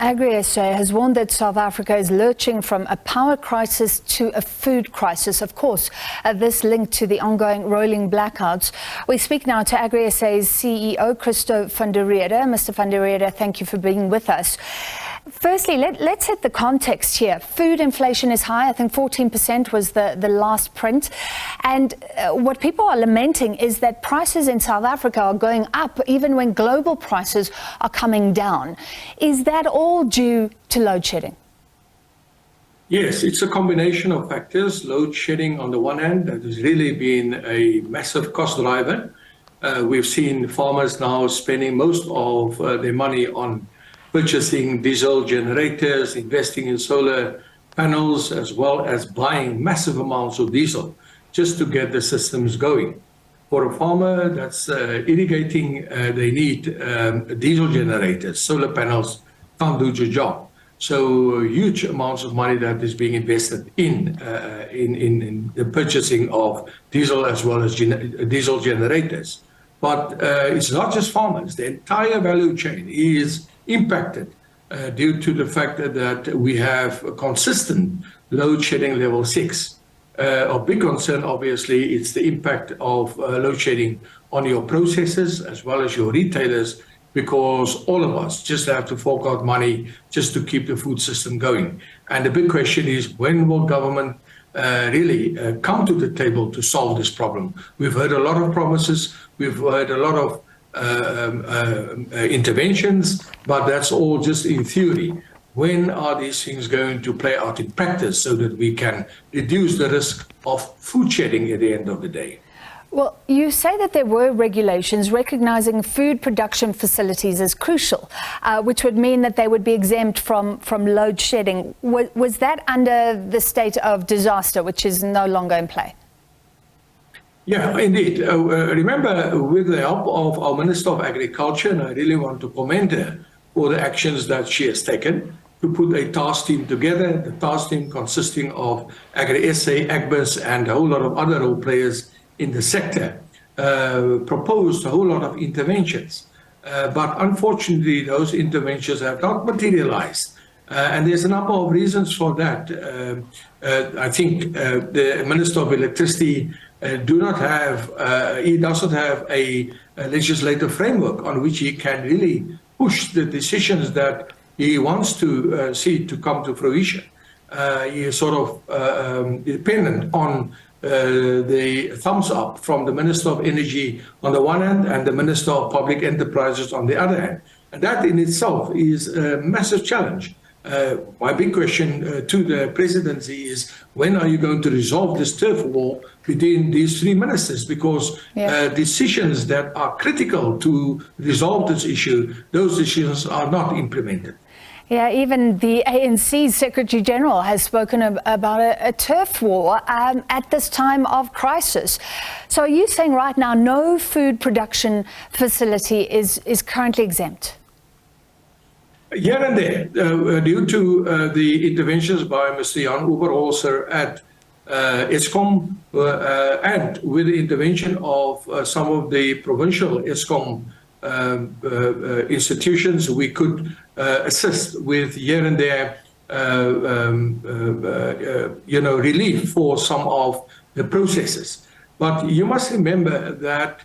Agri SA has warned that South Africa is lurching from a power crisis to a food crisis. Of course, this linked to the ongoing rolling blackouts. We speak now to Agri SA's CEO, Christo van der Rheede. Mr. van der Rheede, thank you for being with us. Firstly, let's set the context here. Food inflation is high. I think 14% was the last print. And what people are lamenting is that prices in South Africa are going up even when global prices are coming down. Is that all due to load shedding? Yes, it's a combination of factors. Load shedding on the one hand, that has really been a massive cost driver. We've seen farmers now spending most of their money on purchasing diesel generators, investing in solar panels, as well as buying massive amounts of diesel just to get the systems going. For a farmer that's irrigating, they need diesel generators. Solar panels can't do the job. So huge amounts of money that is being invested in the purchasing of diesel as well as diesel generators. But it's not just farmers. The entire value chain is impacted due to the fact that we have a consistent load shedding level 6. Of big concern, obviously, it's the impact of load shedding on your processors as well as your retailers, because all of us just have to fork out money just to keep the food system going. And the big question is, when will government really come to the table to solve this problem? We've heard a lot of promises, we've heard a lot of interventions, but that's all just in theory. When are these things going to play out in practice so that we can reduce the risk of food shedding at the end of the day? Well, you say that there were regulations recognizing food production facilities as crucial, which would mean that they would be exempt from load shedding. Was that under the state of disaster, which is no longer in play? Yeah, indeed. Remember, with the help of our Minister of Agriculture, and I really want to commend her for the actions that she has taken to put a task team together, the task team consisting of Agri SA, Agbus, and a whole lot of other role players in the sector, proposed a whole lot of interventions. But unfortunately, those interventions have not materialized. And there's a number of reasons for that. I think the Minister of Electricity does not have a legislative framework on which he can really push the decisions that he wants to see to come to fruition. He is sort of dependent on the thumbs up from the Minister of Energy on the one hand and the Minister of Public Enterprises on the other hand. And that in itself is a massive challenge. My big question to the presidency is, when are you going to resolve this turf war between these three ministers? Because decisions that are critical to resolve this issue, those decisions are not implemented. Yeah, even the ANC Secretary General has spoken about a turf war at this time of crisis. So are you saying right now no food production facility is currently exempt? Here and there, due to the interventions by Mr. Jan Oberholzer at Eskom and with the intervention of some of the provincial Eskom institutions, we could assist with here and there, relief for some of the processes. But you must remember that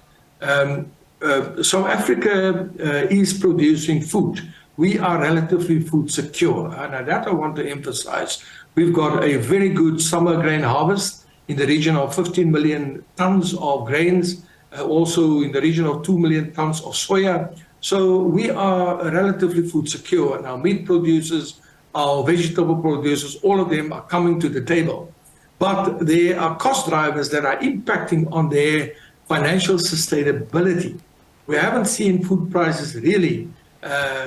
South Africa is producing food. We are relatively food secure, and that I want to emphasize. We've got a very good summer grain harvest in the region of 15 million tons of grains, also in the region of 2 million tons of soya. So we are relatively food secure, and our meat producers, our vegetable producers, all of them are coming to the table. But there are cost drivers that are impacting on their financial sustainability. We haven't seen food prices really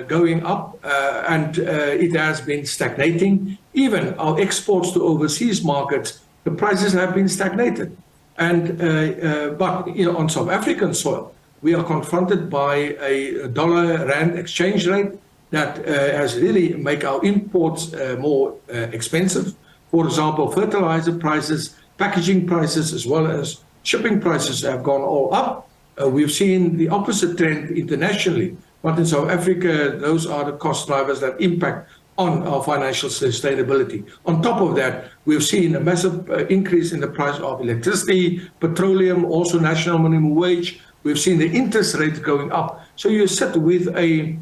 going up, and it has been stagnating. Even our exports to overseas markets, the prices have been stagnated. And but on South African soil, we are confronted by a dollar-rand exchange rate that has really made our imports more expensive. For example, fertilizer prices, packaging prices, as well as shipping prices have gone all up. We've seen the opposite trend internationally, But in South Africa, those are the cost drivers that impact on our financial sustainability. On top of that, we've seen a massive increase in the price of electricity, petroleum, also national minimum wage. We've seen the interest rates going up. So you sit with a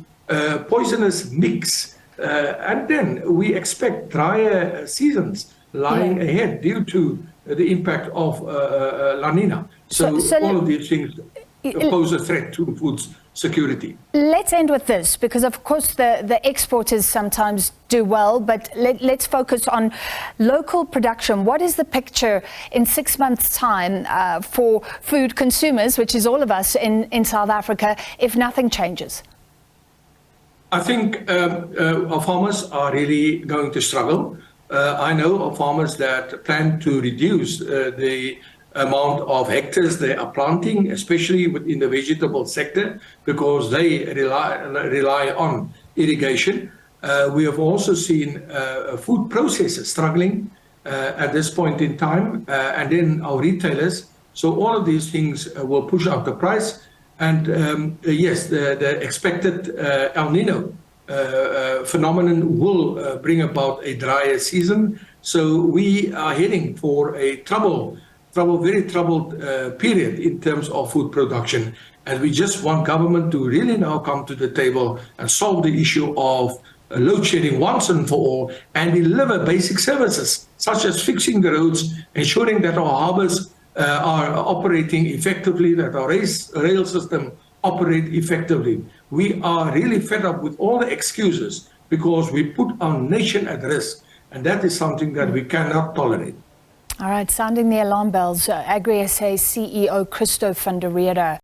poisonous mix, and then we expect drier seasons lying ahead due to the impact of La Nina. So all of these things pose a threat to food security. Let's end with this, because of course the exporters sometimes do well, but let's focus on local production. What is the picture in 6 months' time for food consumers, which is all of us in South Africa, if nothing changes? I think our farmers are really going to struggle. I know of farmers that plan to reduce the amount of hectares they are planting, especially within the vegetable sector, because they rely on irrigation. We have also seen food processors struggling at this point in time, and then our retailers. So all of these things will push up the price. And yes, the expected El Nino phenomenon will bring about a drier season. So we are heading for a very troubled period in terms of food production. And we just want government to really now come to the table and solve the issue of load shedding once and for all, and deliver basic services such as fixing the roads, ensuring that our harbors are operating effectively, that our rail system operate effectively. We are really fed up with all the excuses because we put our nation at risk, and that is something that we cannot tolerate. All right, sounding the alarm bells, Agri SA CEO Christo van der Rheede.